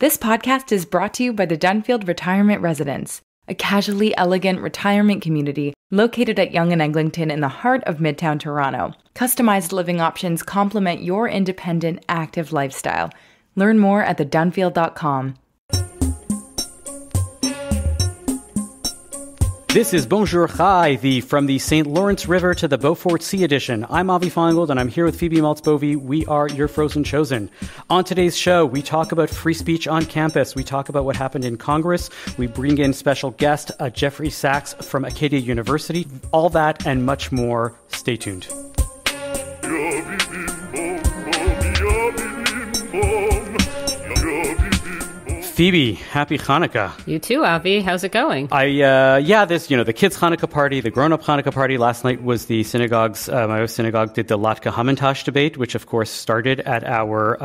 This podcast is brought to you by the Dunfield Retirement Residence, a casually elegant retirement community located at Yonge and Eglinton in the heart of Midtown Toronto. Customized living options complement your independent, active lifestyle. Learn more at thedunfield.com. This is Bonjour Chai, from the St. Lawrence River to the Beaufort Sea edition. I'm Avi Feingold, and I'm here with Phoebe Maltz-Bovey. We are your Frozen Chosen. On today's show, we talk about free speech on campus. We talk about what happened in Congress. We bring in special guest Jeffrey Sachs from Acadia University. All that and much more. Stay tuned. Phoebe, happy Hanukkah. You too, Avi. How's it going? There's, the kids' Hanukkah party, the grown-up Hanukkah party. Last night was the synagogue's, my synagogue did the Latka Hamantash debate, which of course started at our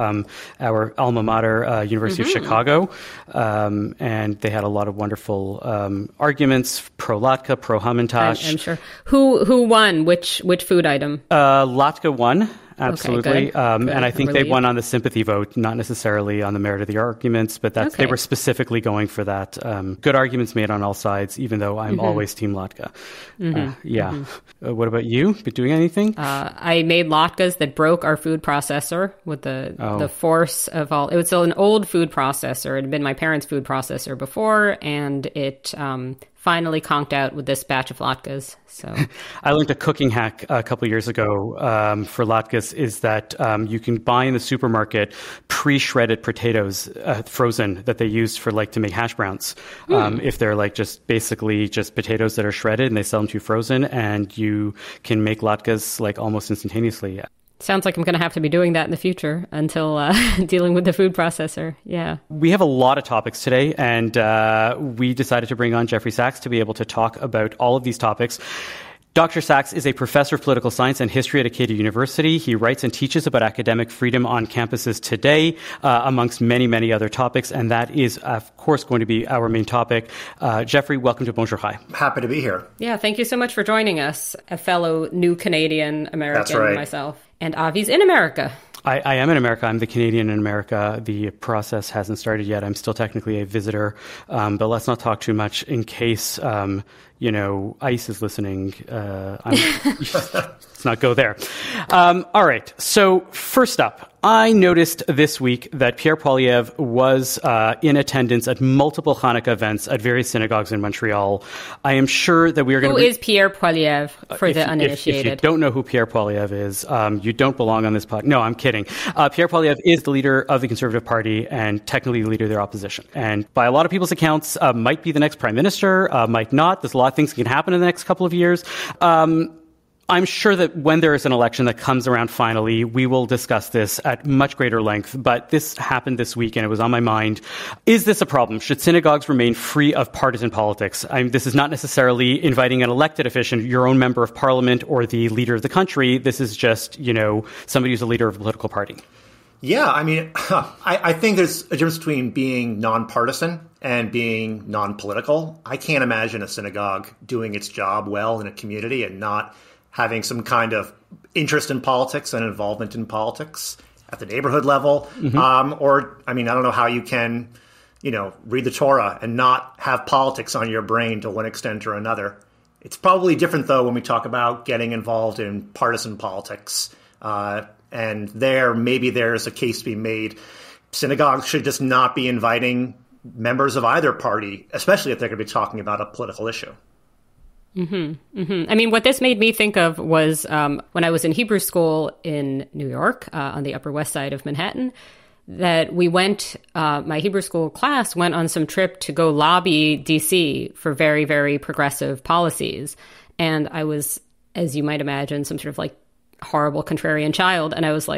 alma mater, University of Chicago. And they had a lot of wonderful arguments, pro-Latka, pro-Hamantash. I'm sure. Who won? Which food item? Latka won. Absolutely. Okay, good. And I think they won on the sympathy vote, not necessarily on the merit of the arguments, but they were specifically going for that. Good arguments made on all sides, even though I'm always Team Latka. What about you? Been doing anything? I made latkes that broke our food processor with the force of all. It was an old food processor. It had been my parents' food processor before, and it finally conked out with this batch of latkes. So I learned a cooking hack a couple of years ago for latkes is that you can buy in the supermarket pre-shredded potatoes, frozen, that they use for to make hash browns. If they're just potatoes that are shredded and they sell them to you frozen, and you can make latkes almost instantaneously. Sounds like I'm going to have to be doing that in the future until dealing with the food processor. Yeah. We have a lot of topics today, and we decided to bring on Jeffrey Sachs to be able to talk about all of these topics. Dr. Sachs is a professor of political science and history at Acadia University. He writes and teaches about academic freedom on campuses today, amongst many, many other topics, and that is, of course, going to be our main topic. Jeffrey, welcome to Bonjour Chai. Happy to be here. Yeah, thank you so much for joining us, a fellow new Canadian American. That's right. Myself. And Avi's in America. I am in America. I'm the Canadian in America. The process hasn't started yet. I'm still technically a visitor. But let's not talk too much in case, ICE is listening. Let's not go there. All right. So first up, I noticed this week that Pierre Poilievre was in attendance at multiple Hanukkah events at various synagogues in Montreal. I am sure that we are going to... Who is Pierre Poilievre for the uninitiated? If you don't know who Pierre Poilievre is, you don't belong on this podcast. No, I'm kidding. Pierre Poilievre is the leader of the Conservative Party and technically the leader of their opposition. And by a lot of people's accounts, might be the next prime minister, might not. There's a lot of things that can happen in the next couple of years. I'm sure that when there is an election that comes around finally, we will discuss this at much greater length. But this happened this week, and it was on my mind. Is this a problem? Should synagogues remain free of partisan politics? This is not necessarily inviting an elected official, your own member of parliament or the leader of the country. This is just, somebody who's a leader of a political party. Yeah, I think there's a difference between being nonpartisan and being non-political. I can't imagine a synagogue doing its job well in a community and not having some kind of interest in politics and involvement in politics at the neighborhood level. I don't know how you can, read the Torah and not have politics on your brain to one extent or another. It's probably different, though, when we talk about getting involved in partisan politics. And maybe there's a case to be made. Synagogues should just not be inviting members of either party, especially if they're going to be talking about a political issue. What this made me think of was when I was in Hebrew school in New York, on the Upper West Side of Manhattan, that we went, my Hebrew school class went on some trip to go lobby DC for very, very progressive policies. And I was, as you might imagine, some sort of horrible contrarian child. And I was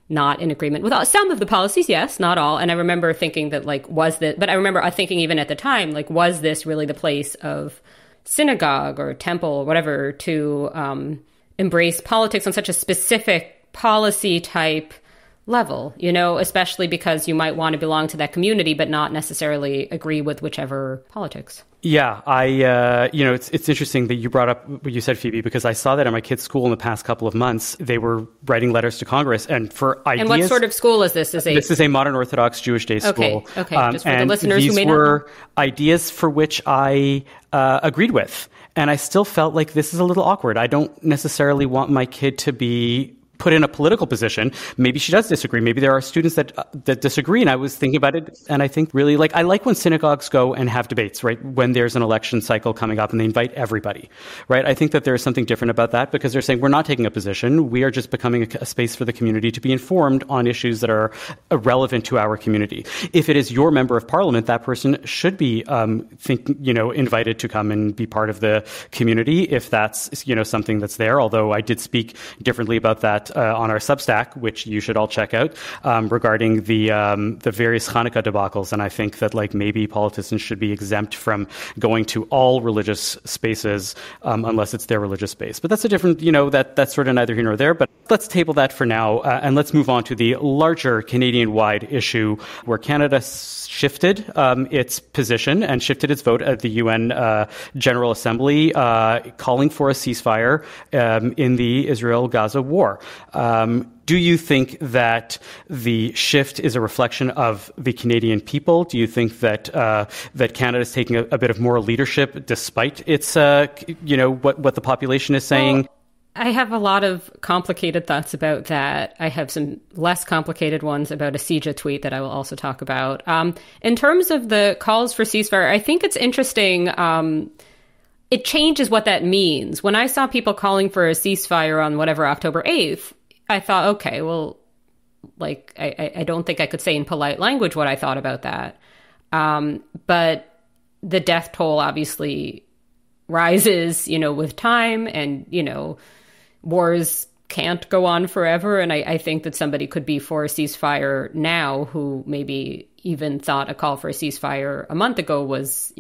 not in agreement with some of the policies, yes, not all. And I remember thinking that but I remember thinking even at the time, was this really the place of synagogue or temple or whatever to embrace politics on such a specific policy type level, especially because you might want to belong to that community, but not necessarily agree with whichever politics. Yeah, it's interesting that you brought up what you said, Phoebe, because I saw that at my kids' school in the past couple of months. They were writing letters to Congress, and for ideas. And what sort of school is this? This is a modern Orthodox Jewish day school. Okay. Just for the listeners who may not know. These were ideas for which I agreed with, and I still felt like this is a little awkward. I don't necessarily want my kid to be put in a political position. Maybe she does disagree. Maybe there are students that disagree. And I was thinking about it, and I think really, I like when synagogues go and have debates, right? When there's an election cycle coming up and they invite everybody, right? I think that there's something different about that because they're saying we're not taking a position. We are just becoming a space for the community to be informed on issues that are relevant to our community. If it is your member of parliament, that person should be, invited to come and be part of the community if that's, something that's there. Although I did speak differently about that on our Substack, which you should all check out, regarding the various Hanukkah debacles. And I think that maybe politicians should be exempt from going to all religious spaces unless it's their religious space. But that's a different, that's sort of neither here nor there. But let's table that for now, and let's move on to the larger Canadian-wide issue where Canada shifted its position and shifted its vote at the UN General Assembly, calling for a ceasefire in the Israel-Gaza war. Do you think that the shift is a reflection of the Canadian people? Do you think that that Canada is taking a bit of moral leadership despite its, what the population is saying? Well, I have a lot of complicated thoughts about that. I have some less complicated ones about a CIJA tweet that I will also talk about. In terms of the calls for ceasefire, I think it's interesting. It changes what that means. When I saw people calling for a ceasefire on whatever October 8th, I thought, okay, well, I don't think I could say in polite language what I thought about that. But the death toll obviously rises, with time, and, wars can't go on forever. And I think that somebody could be for a ceasefire now who maybe even thought a call for a ceasefire a month ago was,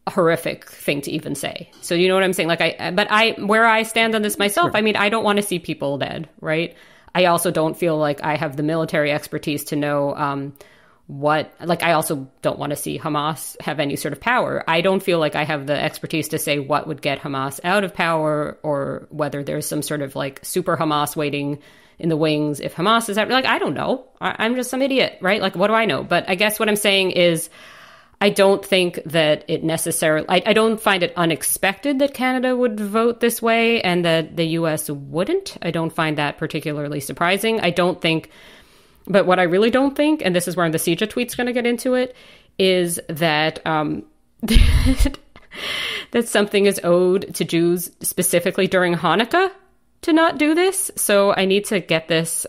a horrific thing to even say. So you know what I'm saying? Where I stand on this myself, sure. I don't want to see people dead, right? I also don't feel like I have the military expertise to know I also don't want to see Hamas have any sort of power. I don't feel like I have the expertise to say what would get Hamas out of power or whether there's some sort of super Hamas waiting in the wings if Hamas is out. I don't know. I'm just some idiot, right? What do I know? But I guess what I'm saying is I don't think that it necessarily... I don't find it unexpected that Canada would vote this way and that the U.S. wouldn't. I don't find that particularly surprising. I don't think... But what I really don't think, and this is where the CIJA tweet's going to get into it, is that that something is owed to Jews specifically during Hanukkah to not do this. So I need to get this...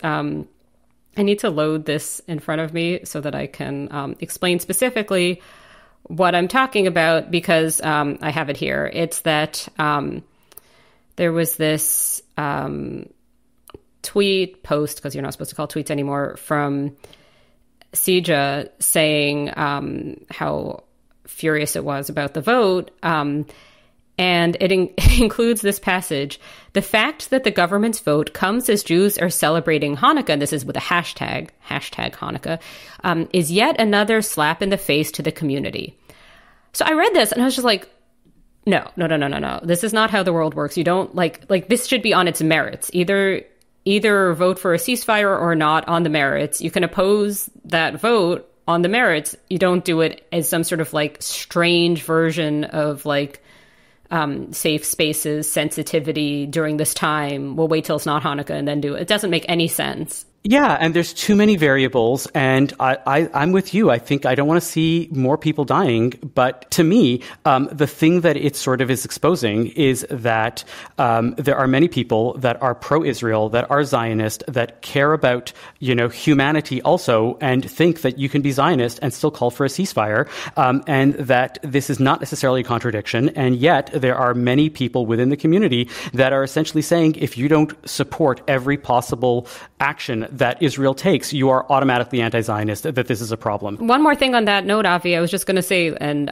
I need to load this in front of me so that I can explain specifically what I'm talking about, because I have it here. It's that there was this post, because you're not supposed to call tweets anymore, from CIJA saying how furious it was about the vote. And it includes this passage. The fact that the government's vote comes as Jews are celebrating Hanukkah, and this is with a hashtag Hanukkah, is yet another slap in the face to the community. So I read this and I was just like, no. This is not how the world works. You don't this should be on its merits. Either vote for a ceasefire or not on the merits. You can oppose that vote on the merits. You don't do it as some sort of strange version of safe spaces, sensitivity during this time. We'll wait till it's not Hanukkah and then do it. It doesn't make any sense. Yeah, and there's too many variables, and I'm with you. I think I don't want to see more people dying, but to me, the thing that it sort of is exposing is that there are many people that are pro-Israel, that are Zionist, that care about, humanity also, and think that you can be Zionist and still call for a ceasefire, and that this is not necessarily a contradiction, and yet there are many people within the community that are essentially saying, if you don't support every possible action that Israel takes, you are automatically anti-Zionist, that this is a problem. One more thing on that note, Avi, I was just going to say, and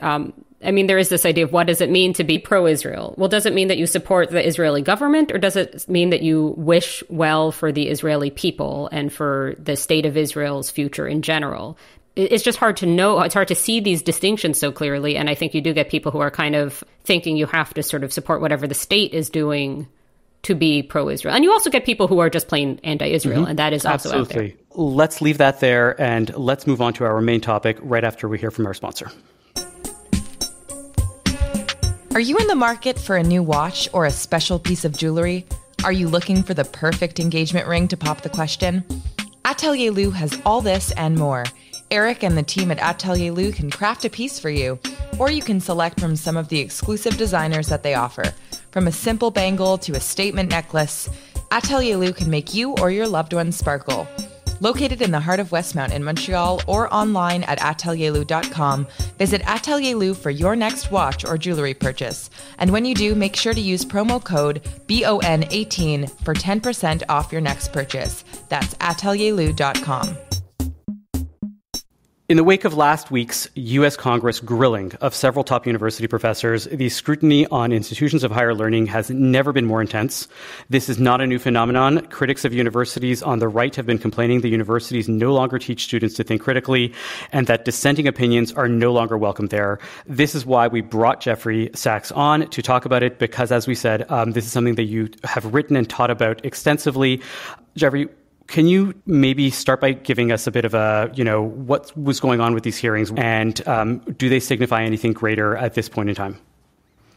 I mean, there is this idea of what does it mean to be pro-Israel? Well, does it mean that you support the Israeli government, or does it mean that you wish well for the Israeli people and for the state of Israel's future in general? It's just hard to know. It's hard to see these distinctions so clearly. And I think you do get people who are kind of thinking you have to sort of support whatever the state is doing to be pro-Israel. And you also get people who are just plain anti-Israel, and that is also Absolutely. out there. Let's leave that there, and let's move on to our main topic right after we hear from our sponsor. Are you in the market for a new watch or a special piece of jewelry? Are you looking for the perfect engagement ring to pop the question? Atelier Lou has all this and more. Eric and the team at Atelier Lou can craft a piece for you, or you can select from some of the exclusive designers that they offer. From a simple bangle to a statement necklace, Atelier Lou can make you or your loved ones sparkle. Located in the heart of Westmount in Montreal or online at atelierlou.com, visit Atelier Lou for your next watch or jewelry purchase. And when you do, make sure to use promo code BON18 for 10% off your next purchase. That's atelierlou.com. In the wake of last week's U.S. Congress grilling of several top university professors, the scrutiny on institutions of higher learning has never been more intense. This is not a new phenomenon. Critics of universities on the right have been complaining the universities no longer teach students to think critically and that dissenting opinions are no longer welcome there. This is why we brought Jeffrey Sachs on to talk about it, because, as we said, this is something that you have written and taught about extensively. Jeffrey, can you maybe start by giving us a bit of a, what was going on with these hearings, and do they signify anything greater at this point in time?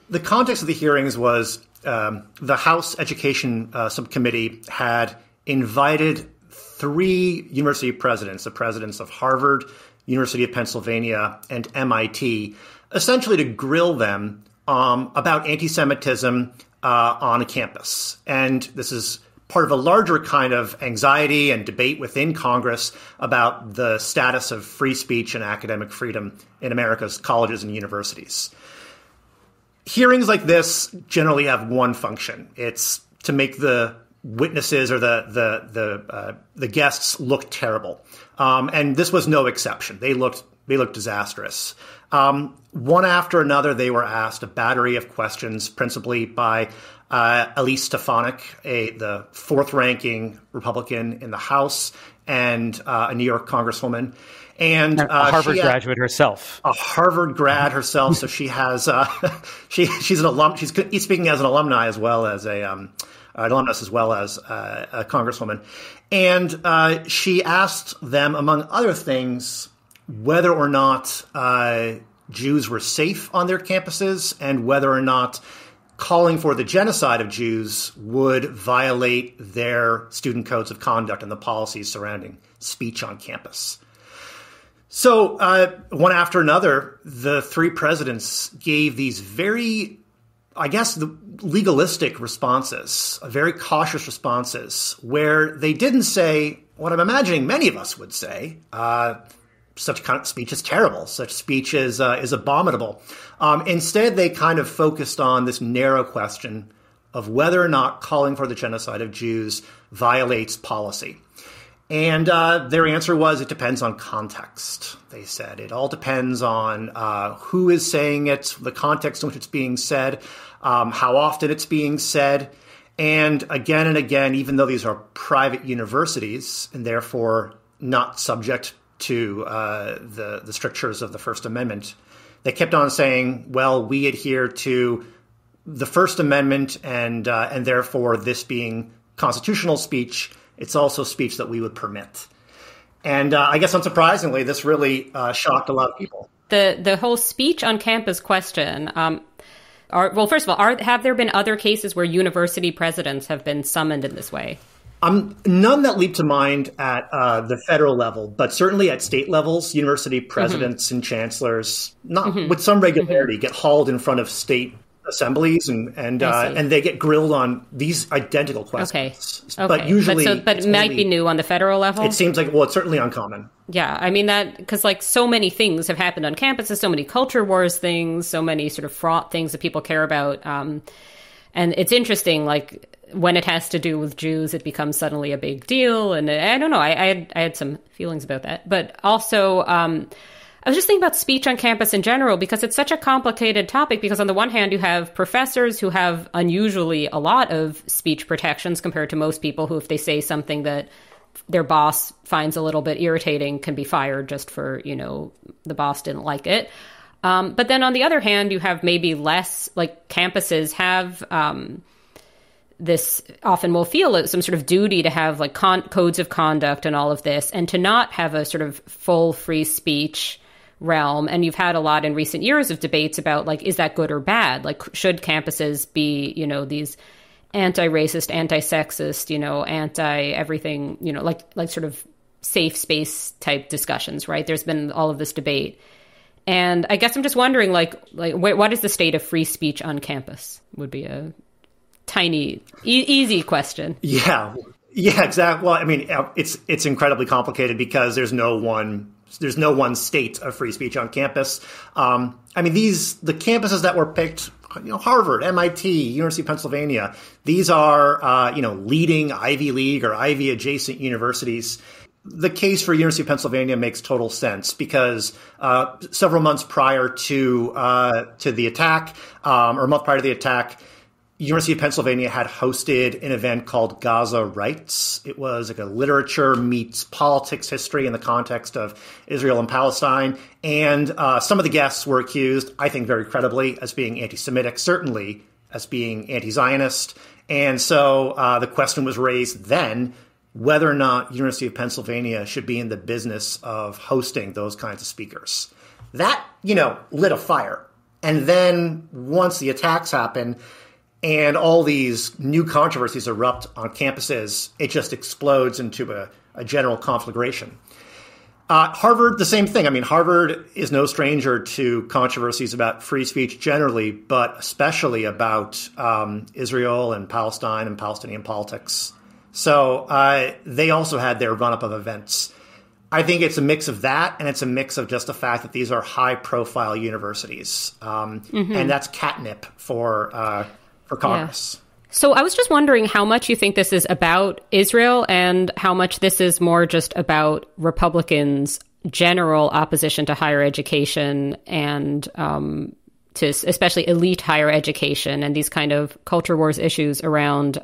The context of the hearings was the House Education Subcommittee had invited 3 university presidents, the presidents of Harvard, University of Pennsylvania, and MIT, essentially to grill them about anti-Semitism on a campus. And this is part of a larger kind of anxiety and debate within Congress about the status of free speech and academic freedom in America's colleges and universities. Hearings like this generally have one function. It's to make the witnesses or the guests look terrible. And this was no exception. They looked disastrous. One after another, they were asked a battery of questions, principally by Elise Stefanik, the 4th-ranking Republican in the House, and a New York congresswoman. And a Harvard graduate herself. A Harvard grad herself. So she has she's an alum. She's speaking as an alumni as well as an alumnus as well as a congresswoman. And she asked them, among other things, whether or not Jews were safe on their campuses and whether or not calling for the genocide of Jews would violate their student codes of conduct and the policies surrounding speech on campus. So one after another, the 3 presidents gave these very, legalistic responses, very cautious responses, where they didn't say what I'm imagining many of us would say. Such kind of speech is terrible. Such speech is abominable. Instead, they kind of focused on this narrow question of whether or not calling for the genocide of Jews violates policy. And their answer was, it depends on context, they said. It all depends on who is saying it, the context in which it's being said, how often it's being said. And again, even though these are private universities and therefore not subject to the strictures of the First Amendment, they kept on saying, well, we adhere to the First Amendment and therefore this being constitutional speech, it's also speech that we would permit. And I guess unsurprisingly, this really shocked a lot of people. The whole speech on campus question, first of all, have there been other cases where university presidents have been summoned in this way? None that leap to mind at the federal level, but certainly at state levels, university presidents and chancellors, with some regularity, get hauled in front of state assemblies and they get grilled on these identical questions. Okay. But usually, but it might be new on the federal level. It seems like, it's certainly uncommon. Yeah, I mean that because so many things have happened on campuses, so many culture wars things, so many sort of fraught things that people care about, and it's interesting, when it has to do with Jews, it becomes suddenly a big deal. And I don't know, I had some feelings about that. But also, I was just thinking about speech on campus in general, because it's such a complicated topic, because on the one hand, you have professors who have unusually a lot of speech protections compared to most people who, if they say something that their boss finds a little bit irritating, can be fired just for, the boss didn't like it. But then on the other hand, you have maybe less, like campuses have this often will feel some sort of duty to have like codes of conduct and all of this, and to not have a sort of full free speech realm. And you've had a lot in recent years of debates about like, is that good or bad? Like, should campuses be, these anti-racist, anti-sexist, anti-everything, like sort of safe space type discussions, right? There's been all of this debate. And I guess I'm just wondering, like what is the state of free speech on campus? Would be a tiny, easy question. Yeah, exactly. Well, I mean, it's incredibly complicated because there's no one state of free speech on campus. I mean, the campuses that were picked, Harvard, MIT, University of Pennsylvania, these are, leading Ivy League or Ivy adjacent universities. The case for University of Pennsylvania makes total sense because several months prior to the attack, or a month prior to the attack, University of Pennsylvania had hosted an event called Gaza Rights. It was like a literature meets politics history in the context of Israel and Palestine. And some of the guests were accused, I think very credibly, as being anti-Semitic, certainly as being anti-Zionist. And so the question was raised then whether or not University of Pennsylvania should be in the business of hosting those kinds of speakers. That, lit a fire. And then once the attacks happened, and all these new controversies erupt on campuses, it just explodes into a general conflagration. Harvard, the same thing. I mean, Harvard is no stranger to controversies about free speech generally, but especially about Israel and Palestine and Palestinian politics. So they also had their run-up of events. I think it's a mix of that, and it's a mix of just the fact that these are high-profile universities. And that's catnip for Congress. Yeah. So I was just wondering how much you think this is about Israel and how much this is more just about Republicans' general opposition to higher education and to especially elite higher education and these kind of culture wars issues around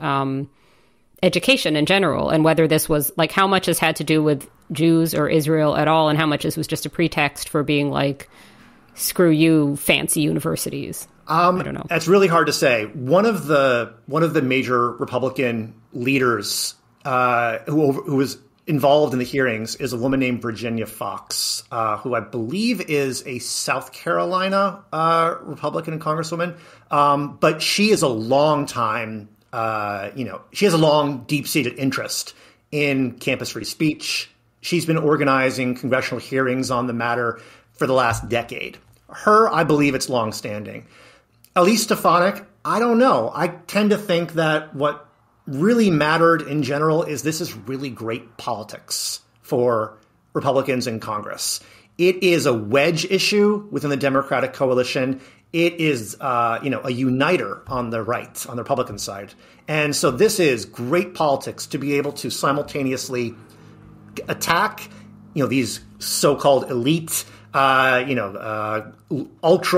education in general, and whether this was like how much has had to do with Jews or Israel at all, and how much this was just a pretext for being like, screw you, fancy universities. I don't know. It's really hard to say. One of the major Republican leaders who was involved in the hearings is a woman named Virginia Fox, who I believe is a South Carolina Republican congresswoman. But she is a long time, she has a long, deep-seated interest in campus free speech. She's been organizing congressional hearings on the matter for the last decade. I believe it's longstanding. Elise Stefanik, I don't know. I tend to think that what really mattered in general is this is really great politics for Republicans in Congress. It is a wedge issue within the Democratic coalition. It is, a uniter on the right, on the Republican side. And so this is great politics to be able to simultaneously attack, these so-called elite, ultra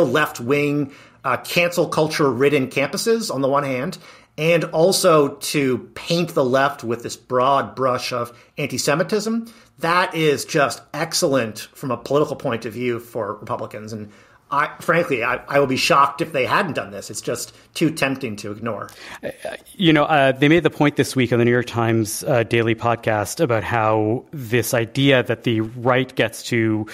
left-wing, cancel culture-ridden campuses on the one hand, and also to paint the left with this broad brush of anti-Semitism. That is just excellent from a political point of view for Republicans. And I will be shocked if they hadn't done this. It's just too tempting to ignore. They made the point this week on the New York Times daily podcast about how this idea that the right gets to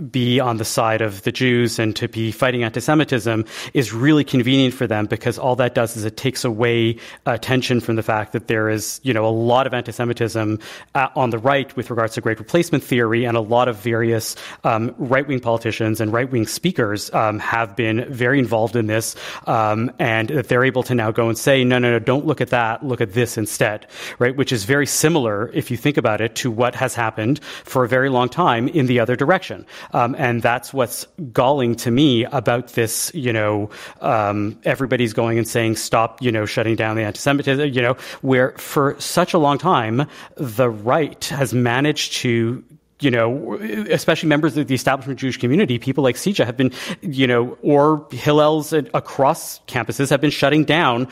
be on the side of the Jews and to be fighting anti-Semitism is really convenient for them, because all that does is it takes away attention from the fact that there is, a lot of anti-Semitism on the right with regards to great replacement theory, and a lot of various right-wing politicians and right-wing speakers have been very involved in this, and that they're able to now go and say, no, don't look at that, look at this instead, right? Which is very similar, if you think about it, to what has happened for a very long time in the other direction. And that's what's galling to me about this, everybody's going and saying, stop, shutting down the anti-Semitism, where for such a long time, the right has managed to especially members of the establishment Jewish community, people like Sija have been, or Hillels across campuses have been shutting down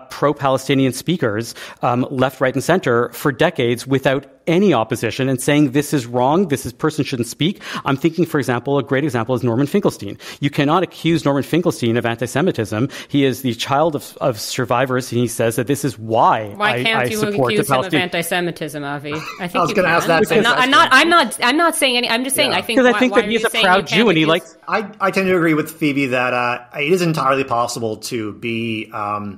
pro-Palestinian speakers, left, right, and center for decades without any opposition and saying this is wrong, this person shouldn't speak. I'm thinking, for example, a great example is Norman Finkelstein. You cannot accuse Norman Finkelstein of anti-Semitism. He is the child of survivors, and he says that this is why can't you support accuse the him of anti-Semitism, Avi? I think I was going to ask that. I'm not saying any. I'm just saying. I think because I think that he's a proud Jew, and he likes. I tend to agree with Phoebe that it is entirely possible to be, to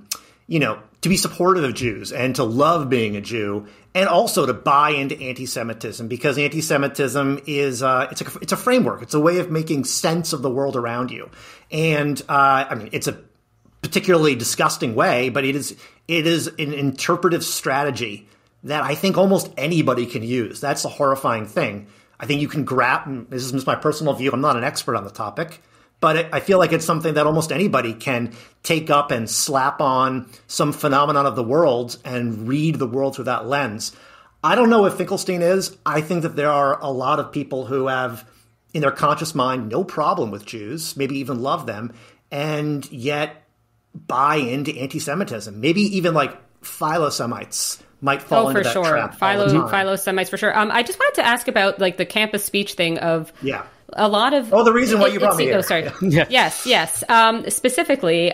be supportive of Jews and to love being a Jew, and also to buy into anti-Semitism, because anti-Semitism is it's a framework. It's a way of making sense of the world around you, and it's a particularly disgusting way, but it is an interpretive strategy that I think almost anybody can use. That's the horrifying thing. I think you can grab. This is just my personal view. I'm not an expert on the topic. But I feel like it's something that almost anybody can take up and slap on some phenomenon of the world and read the world through that lens. I don't know if Finkelstein is. I think that there are a lot of people who have, in their conscious mind, no problem with Jews, maybe even love them, and yet buy into anti-Semitism. Maybe even like philo-Semites might fall into that trap. Philo-Semites for sure. I just wanted to ask about like the campus speech thing of... Yeah. A lot of the reason why you brought me here. Oh, sorry. Yes. Specifically,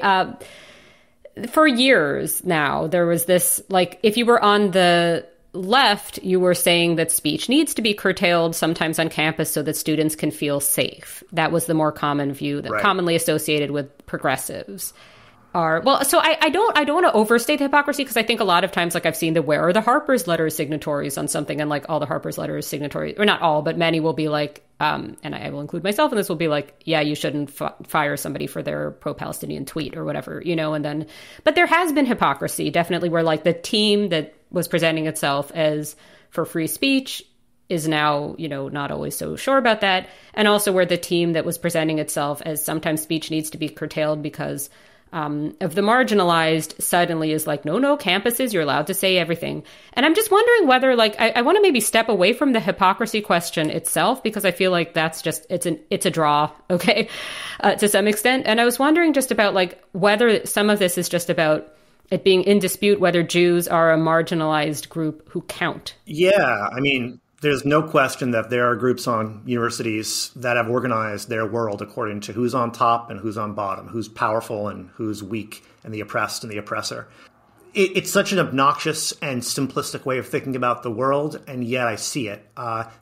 for years now, there was this, like, if you were on the left, you were saying that speech needs to be curtailed sometimes on campus so that students can feel safe. That was the more common view that commonly associated with progressives. So I don't want to overstate the hypocrisy, because I think a lot of times, like, I've seen where are the Harper's Letter signatories on something, and like all the Harper's Letter signatories, or not all, but many will be like, and I will include myself in this, will be like, yeah, you shouldn't fire somebody for their pro-Palestinian tweet or whatever, but there has been hypocrisy, definitely, where like the team that was presenting itself as for free speech is now, not always so sure about that. And also where the team that was presenting itself as sometimes speech needs to be curtailed because of the marginalized suddenly is like, no, campuses, you're allowed to say everything. And I'm just wondering whether, like, I want to maybe step away from the hypocrisy question itself, because I feel like that's just, it's a draw, okay, to some extent. And I was wondering just about, like, whether some of this is just about it being in dispute, whether Jews are a marginalized group who count. Yeah, there's no question that there are groups on universities that have organized their world according to who's on top and who's on bottom, who's powerful and who's weak, and the oppressed and the oppressor. It's such an obnoxious and simplistic way of thinking about the world, and yet I see it.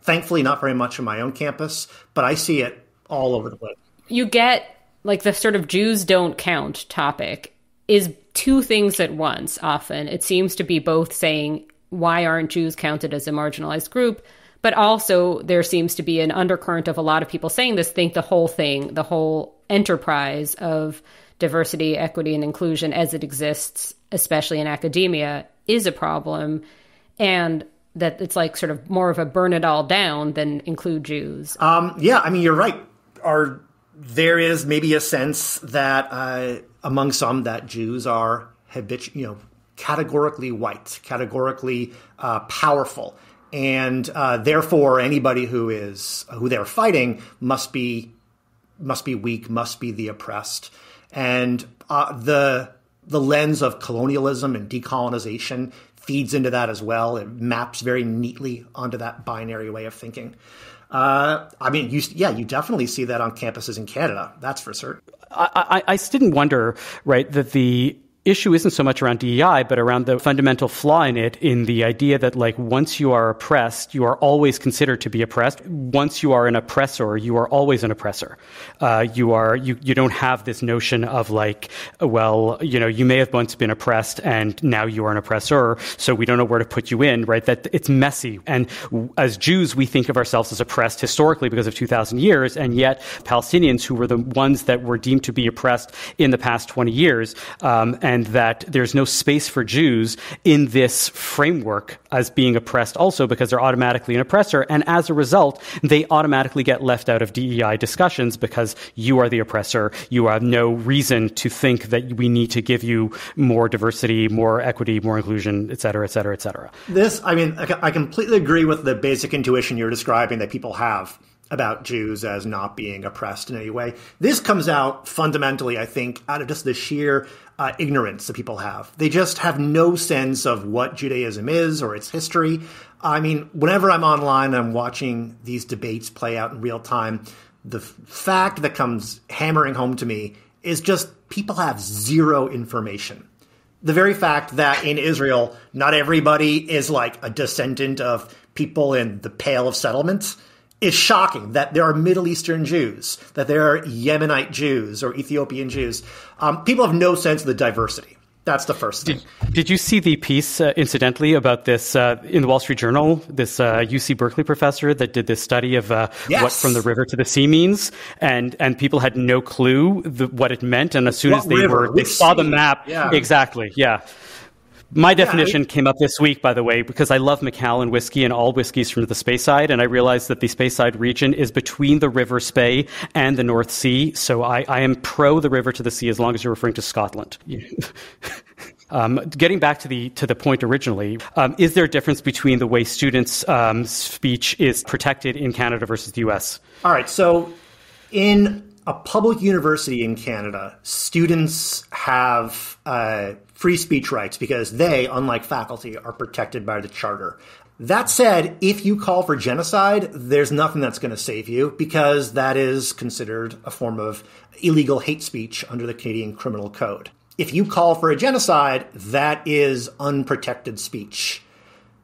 Thankfully, not very much on my own campus, but I see it all over the place. You get, like, the sort of Jews don't count topic is two things at once often. It seems to be both saying, why aren't Jews counted as a marginalized group? But also there seems to be an undercurrent of a lot of people saying this, think the whole thing, the whole enterprise of diversity, equity, and inclusion as it exists, especially in academia, is a problem. And that it's like sort of more of a burn it all down than include Jews. You're right. There is maybe a sense that among some that Jews are categorically white, categorically powerful, and therefore anybody who they're fighting must be weak, must be the oppressed, and the lens of colonialism and decolonization feeds into that as well. It maps very neatly onto that binary way of thinking. You definitely see that on campuses in Canada. That's for certain. I didn't wonder, right, that the issue isn't so much around DEI, but around the fundamental flaw in it, in the idea that, like, once you are oppressed, you are always considered to be oppressed. Once you are an oppressor, you are always an oppressor. You don't have this notion of, like, well, you may have once been oppressed and now you are an oppressor, so we don't know where to put you in, right? That it's messy. And as Jews, we think of ourselves as oppressed historically because of 2,000 years, and yet Palestinians, who were the ones that were deemed to be oppressed in the past 20 years, and and that there's no space for Jews in this framework as being oppressed also because they're automatically an oppressor. And as a result, they automatically get left out of DEI discussions because you are the oppressor. You have no reason to think that we need to give you more diversity, more equity, more inclusion, et cetera, et cetera, et cetera. I completely agree with the basic intuition you're describing that people have about Jews as not being oppressed in any way. This comes out fundamentally, I think, out of just the sheer ignorance that people have. They just have no sense of what Judaism is or its history. I mean, whenever I'm online and I'm watching these debates play out in real time, the fact that comes hammering home to me is just people have zero information. The very fact that in Israel, not everybody is like a descendant of people in the Pale of Settlement is shocking. That there are Middle Eastern Jews, that there are Yemenite Jews or Ethiopian Jews. People have no sense of the diversity. That's the first thing. Did you see the piece, incidentally, about this in the Wall Street Journal, this UC Berkeley professor that did this study of what from the river to the sea means? And people had no clue what it meant. And as soon as they saw the map, exactly, yeah. My definition came up this week, by the way, because I love Macallan whiskey and all whiskeys from the Speyside, and I realized that the Speyside region is between the River Spey and the North Sea, so I am pro the river to the sea as long as you're referring to Scotland. Getting back to the point originally, is there a difference between the way students' speech is protected in Canada versus the U.S.? All right, so in a public university in Canada, students have free speech rights because they, unlike faculty, are protected by the charter. That said, if you call for genocide, there's nothing that's going to save you because that is considered a form of illegal hate speech under the Canadian Criminal Code. If you call for a genocide, that is unprotected speech.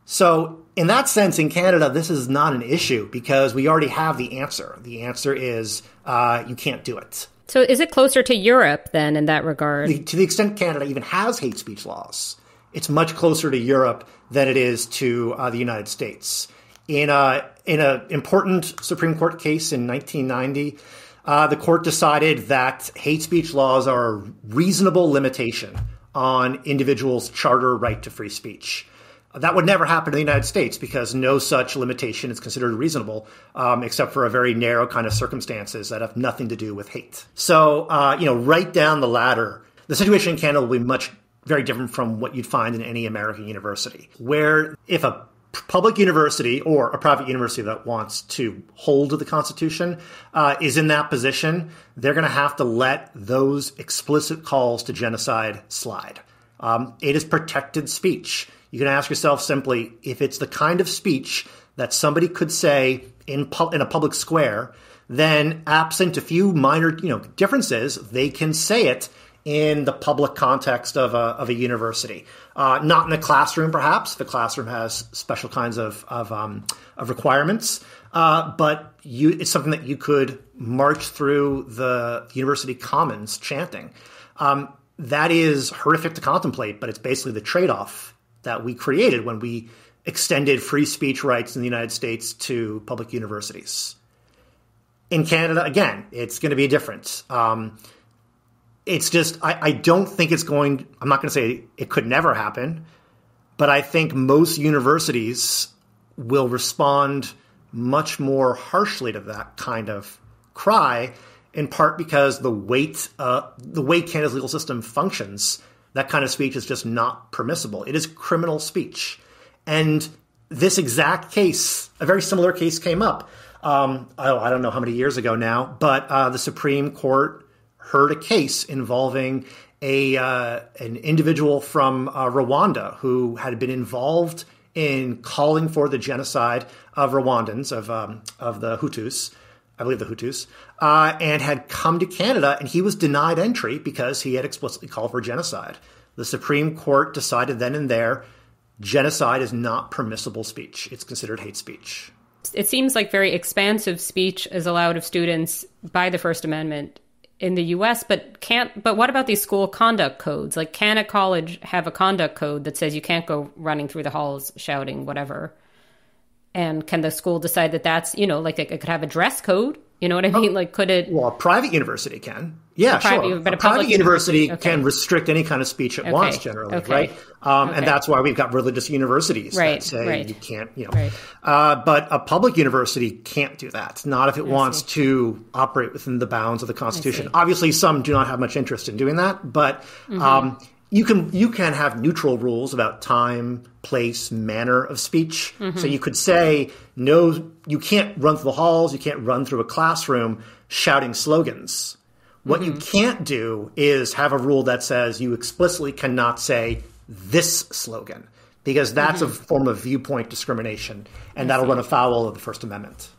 So in that sense, in Canada, this is not an issue because we already have the answer. The answer is you can't do it. So is it closer to Europe then in that regard? To the extent Canada even has hate speech laws, it's much closer to Europe than it is to the United States. In an important Supreme Court case in 1990, the court decided that hate speech laws are a reasonable limitation on individuals' charter right to free speech. That would never happen in the United States because no such limitation is considered reasonable, except for a very narrow kind of circumstances that have nothing to do with hate. So, right down the ladder, the situation in Canada will be very different from what you'd find in any American university, where if a public university or a private university that wants to hold to the Constitution is in that position, they're going to have to let those explicit calls to genocide slide. It is protected speech. You can ask yourself simply, if it's the kind of speech that somebody could say in a public square, then absent a few minor differences, they can say it in the public context of a university. Not in a classroom, perhaps. The classroom has special kinds of requirements, but it's something that you could march through the university commons chanting. That is horrific to contemplate, but it's basically the trade-off that we created when we extended free speech rights in the United States to public universities. In Canada, again, it's going to be different. It's just, I don't think I'm not going to say it could never happen, but I think most universities will respond much more harshly to that kind of cry, in part because the way Canada's legal system functions, that kind of speech is just not permissible. It is criminal speech. And this exact case, a very similar case came up. I don't know how many years ago now, but the Supreme Court heard a case involving an individual from Rwanda who had been involved in calling for the genocide of Rwandans, of the Hutus, I believe the Hutus, and had come to Canada, and he was denied entry because he had explicitly called for genocide. The Supreme Court decided then and there, genocide is not permissible speech. It's considered hate speech. It seems like very expansive speech is allowed of students by the First Amendment in the U.S., but what about these school conduct codes? Like, can a college have a conduct code that says you can't go running through the halls shouting whatever? And can the school decide that that's, like it could have a dress code You know what I mean? Like, could it? Well, a private university can. Yeah, sure. But a private university okay. can restrict any kind of speech it wants, generally, right? And that's why we've got religious universities that say you can't, But a public university can't do that, not if it wants to operate within the bounds of the Constitution. Obviously, some do not have much interest in doing that, but you can have neutral rules about time, place, manner of speech. So you could say, no, you can't run through the halls, you can't run through a classroom shouting slogans. What you can't do is have a rule that says you explicitly cannot say this slogan, because that's a form of viewpoint discrimination, and that'll run afoul of the First Amendment.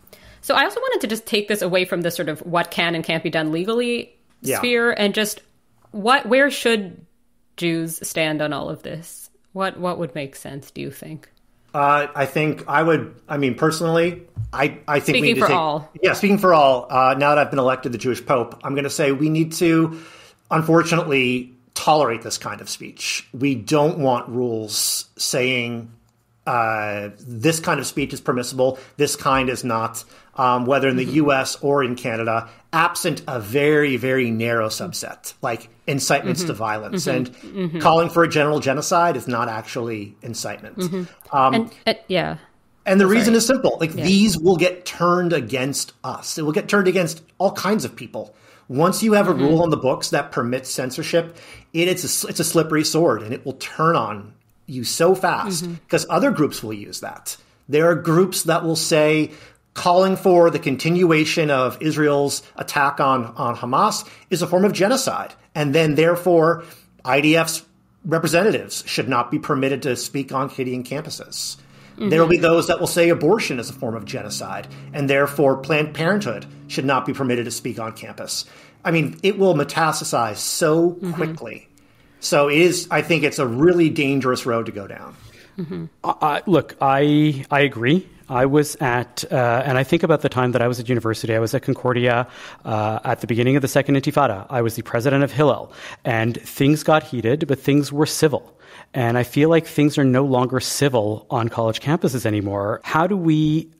So I also wanted to just take this away from the sort of what can and can't be done legally sphere, and just where should Jews stand on all of this? What would make sense, do you think? I think personally, I think speaking we need to for all. Yeah, speaking for all. Now that I've been elected the Jewish Pope, I'm going to say we need to, unfortunately, tolerate this kind of speech. We don't want rules saying this kind of speech is permissible, this kind is not, whether in the U.S. or in Canada, absent a very, very narrow subset, like incitements to violence. And calling for a general genocide is not actually incitement. And the reason is simple. These will get turned against us. It will get turned against all kinds of people. Once you have a rule on the books that permits censorship, it's a slippery sword, and it will turn on you so fast because other groups will use that. There are groups that will say calling for the continuation of Israel's attack on Hamas is a form of genocide. And then therefore IDF's representatives should not be permitted to speak on Canadian campuses. There will be those that will say abortion is a form of genocide, and therefore Planned Parenthood should not be permitted to speak on campus. I mean, it will metastasize so quickly. So I think it's a really dangerous road to go down. Look, I agree. I was at, and I think about the time that I was at university, I was at Concordia at the beginning of the Second Intifada. I was the president of Hillel, and things got heated, but things were civil. And I feel like things are no longer civil on college campuses anymore. How do we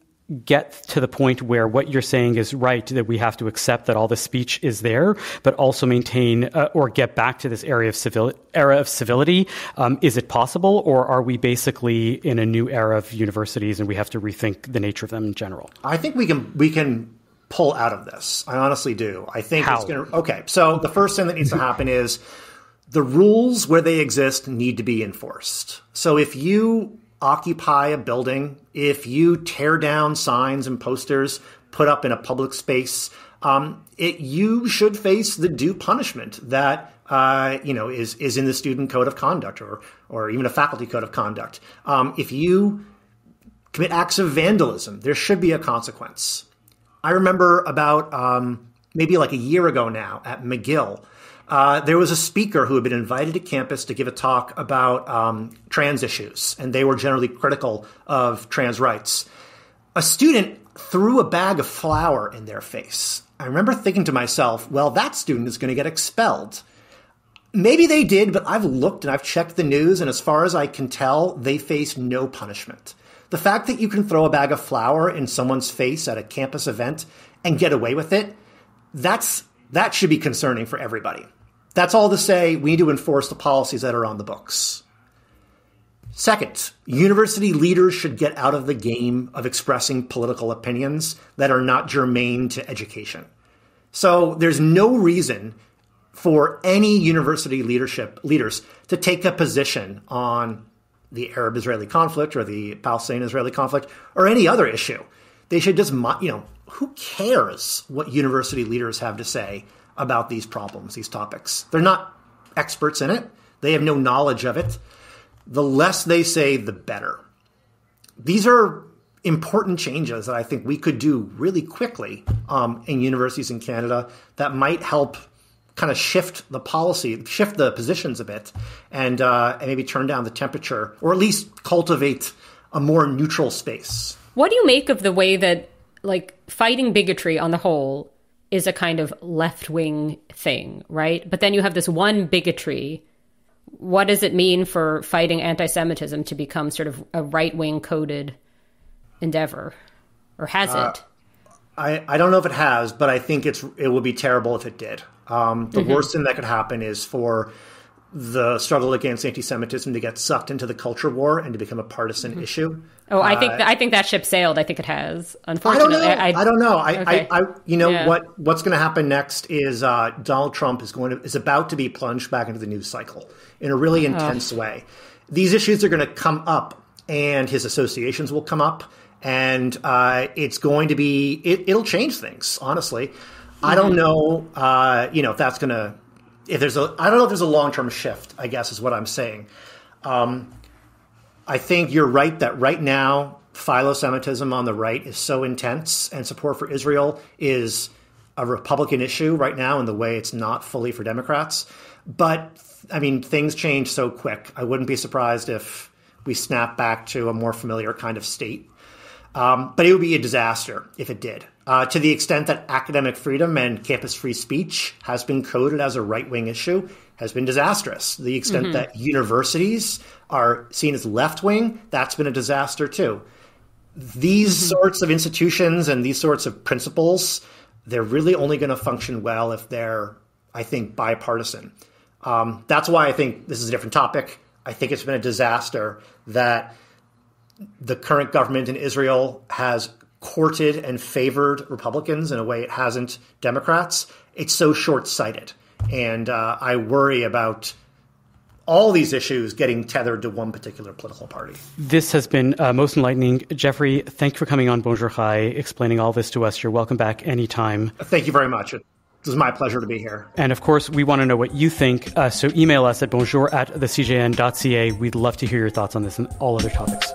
get to the point where what you're saying is right, that we have to accept that all the speech is there, but also maintain or get back to this era of civility? Is it possible, or are we basically in a new era of universities and we have to rethink the nature of them in general? I think we can pull out of this. I honestly do. I think it's going to. Okay, so the first thing that needs to happen is the rules where they exist need to be enforced. So if you occupy a building, if you tear down signs and posters put up in a public space, you should face the due punishment that is in the student code of conduct or even a faculty code of conduct. If you commit acts of vandalism, there should be a consequence. I remember about maybe like a year ago now at McGill, there was a speaker who had been invited to campus to give a talk about trans issues, and they were generally critical of trans rights. A student threw a bag of flour in their face. I remember thinking to myself, well, that student is going to get expelled. Maybe they did, but I've looked and I've checked the news, and as far as I can tell, they faced no punishment. The fact that you can throw a bag of flour in someone's face at a campus event and get away with it, that should be concerning for everybody. That's all to say we need to enforce the policies that are on the books. Second, university leaders should get out of the game of expressing political opinions that are not germane to education. So there's no reason for any university leaders to take a position on the Arab-Israeli conflict or the Palestinian-Israeli conflict or any other issue. They should just, who cares what university leaders have to say about these problems, these topics? They're not experts in it. They have no knowledge of it. The less they say, the better. These are important changes that I think we could do really quickly in universities in Canada that might help kind of shift the policy, shift the positions a bit, and maybe turn down the temperature, or at least cultivate a more neutral space. What do you make of the way that, fighting bigotry on the whole is a kind of left-wing thing, right? But then you have this one bigotry. What does it mean for fighting anti-Semitism to become sort of a right-wing coded endeavor? Or has it? I don't know if it has, but I think it would be terrible if it did. The worst thing that could happen is for the struggle against anti-Semitism to get sucked into the culture war and to become a partisan issue. Oh, I think that ship sailed. I think it has. Unfortunately, I don't know. Okay. What's going to happen next is Donald Trump is about to be plunged back into the news cycle in a really intense way. These issues are going to come up, and his associations will come up, and it's going to be it'll change things. Honestly, I don't know. If that's going to. I don't know if there's a long-term shift, I guess is what I'm saying. I think you're right that right now, philo-Semitism on the right is so intense, and support for Israel is a Republican issue right now in the way it's not fully for Democrats. But, I mean, things change so quick. I wouldn't be surprised if we snap back to a more familiar kind of state. But it would be a disaster if it did. To the extent that academic freedom and campus free speech has been coded as a right-wing issue has been disastrous. The extent that universities are seen as left-wing, that's been a disaster too. These sorts of institutions and these sorts of principles, they're really only going to function well if they're, I think, bipartisan. That's why I think this is a different topic. I think it's been a disaster that the current government in Israel has courted and favored Republicans in a way it hasn't Democrats. It's so short-sighted. And I worry about all these issues getting tethered to one particular political party. This has been most enlightening. Jeffrey, thank you for coming on Bonjour Chai, explaining all this to us. You're welcome back anytime. Thank you very much. It was my pleasure to be here. And of course, we want to know what you think. So email us at bonjour@thecjn.ca. We'd love to hear your thoughts on this and all other topics.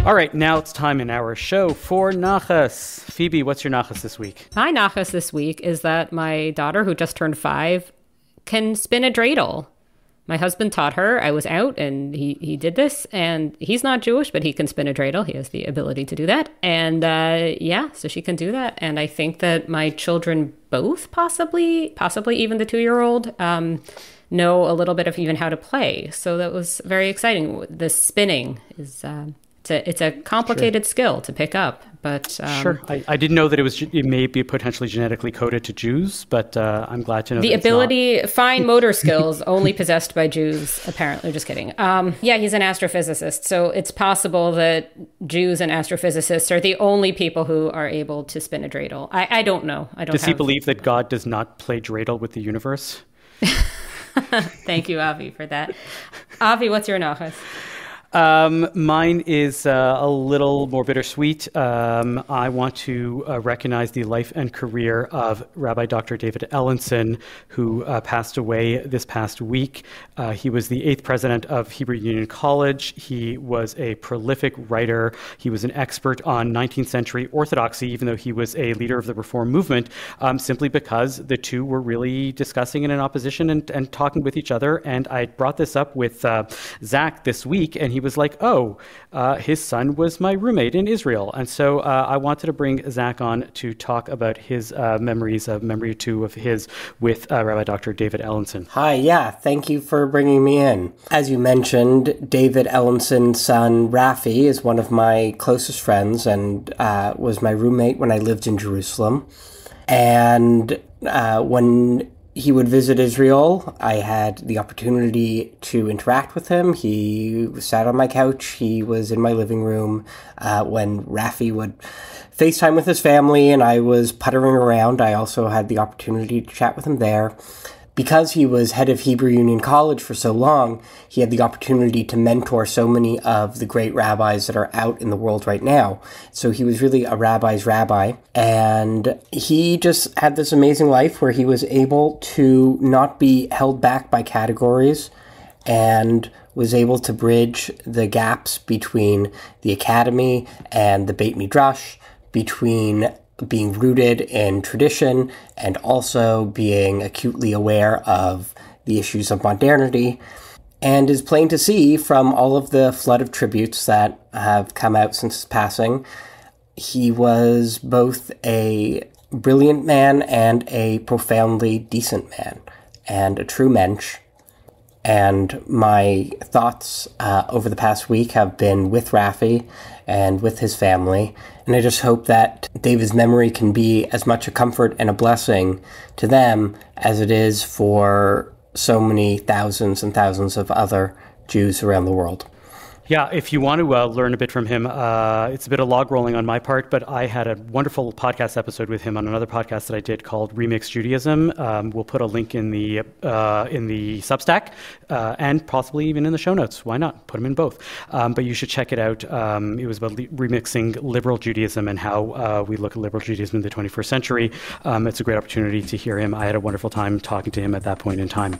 All right, now it's time in our show for Nachas. Phoebe, what's your Nachas this week? My Nachas this week is that my daughter, who just turned 5, can spin a dreidel. My husband taught her. I was out, and he did this. And he's not Jewish, but he can spin a dreidel. He has the ability to do that. And so she can do that. And I think that my children both, possibly even the 2-year-old, know a little bit of even how to play. So that was very exciting. The spinning is... It's a complicated skill to pick up, but... Sure. I didn't know that it may be potentially genetically coded to Jews, but I'm glad to know the ability, fine motor skills, only possessed by Jews, apparently. Just kidding. He's an astrophysicist, so it's possible that Jews and astrophysicists are the only people who are able to spin a dreidel. I don't know. Does he believe that God does not play dreidel with the universe? Thank you, Avi, for that. Avi, what's your nachas? Mine is a little more bittersweet. I want to recognize the life and career of Rabbi Dr. David Ellenson, who passed away this past week. He was the 8th president of Hebrew Union College. He was a prolific writer. He was an expert on 19th century Orthodoxy, even though he was a leader of the Reform movement, simply because the two were really discussing it in opposition and talking with each other. And I brought this up with Zach this week, and he was like, his son was my roommate in Israel. And so I wanted to bring Zach on to talk about his memories, memory or two of his with Rabbi Dr. David Ellenson. Hi, yeah, thank you for bringing me in. As you mentioned, David Ellenson's son, Rafi, is one of my closest friends and was my roommate when I lived in Jerusalem. And when he would visit Israel, I had the opportunity to interact with him. He sat on my couch. He was in my living room when Rafi would FaceTime with his family and I was puttering around. I also had the opportunity to chat with him there. Because he was head of Hebrew Union College for so long, he had the opportunity to mentor so many of the great rabbis that are out in the world right now. So he was really a rabbi's rabbi. And he just had this amazing life where he was able to not be held back by categories and was able to bridge the gaps between the academy and the Beit Midrash, between being rooted in tradition and also being acutely aware of the issues of modernity, and is plain to see from all of the flood of tributes that have come out since his passing. He was both a brilliant man and a profoundly decent man and a true mensch. And my thoughts over the past week have been with Raffi and with his family. And I just hope that David's memory can be as much a comfort and a blessing to them as it is for so many thousands and thousands of other Jews around the world. Yeah, if you want to learn a bit from him, it's a bit of log rolling on my part, but I had a wonderful podcast episode with him on another podcast that I did called Remix Judaism. We'll put a link in the Substack and possibly even in the show notes. Why not? Put them in both. But you should check it out. It was about remixing liberal Judaism and how we look at liberal Judaism in the 21st century. It's a great opportunity to hear him. I had a wonderful time talking to him at that point in time.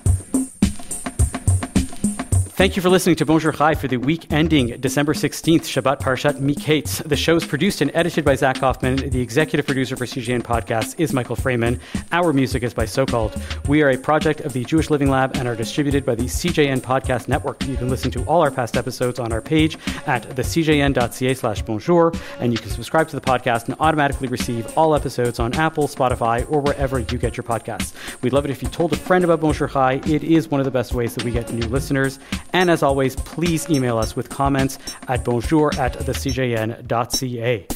Thank you for listening to Bonjour Chai for the week ending December 16th, Shabbat Parshat Miketz. The show is produced and edited by Zach Hoffman. The executive producer for CJN Podcasts is Michael Freeman. Our music is by So-Called. We are a project of the Jewish Living Lab and are distributed by the CJN Podcast Network. You can listen to all our past episodes on our page at thecjn.ca/bonjour, and you can subscribe to the podcast and automatically receive all episodes on Apple, Spotify, or wherever you get your podcasts. We'd love it if you told a friend about Bonjour Chai. It is one of the best ways that we get new listeners. And as always, please email us with comments at bonjour@thecjn.ca.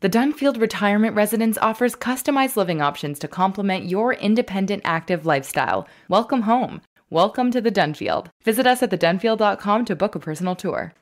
The Dunfield Retirement Residence offers customized living options to complement your independent, active lifestyle. Welcome home. Welcome to the Dunfield. Visit us at thedunfield.com to book a personal tour.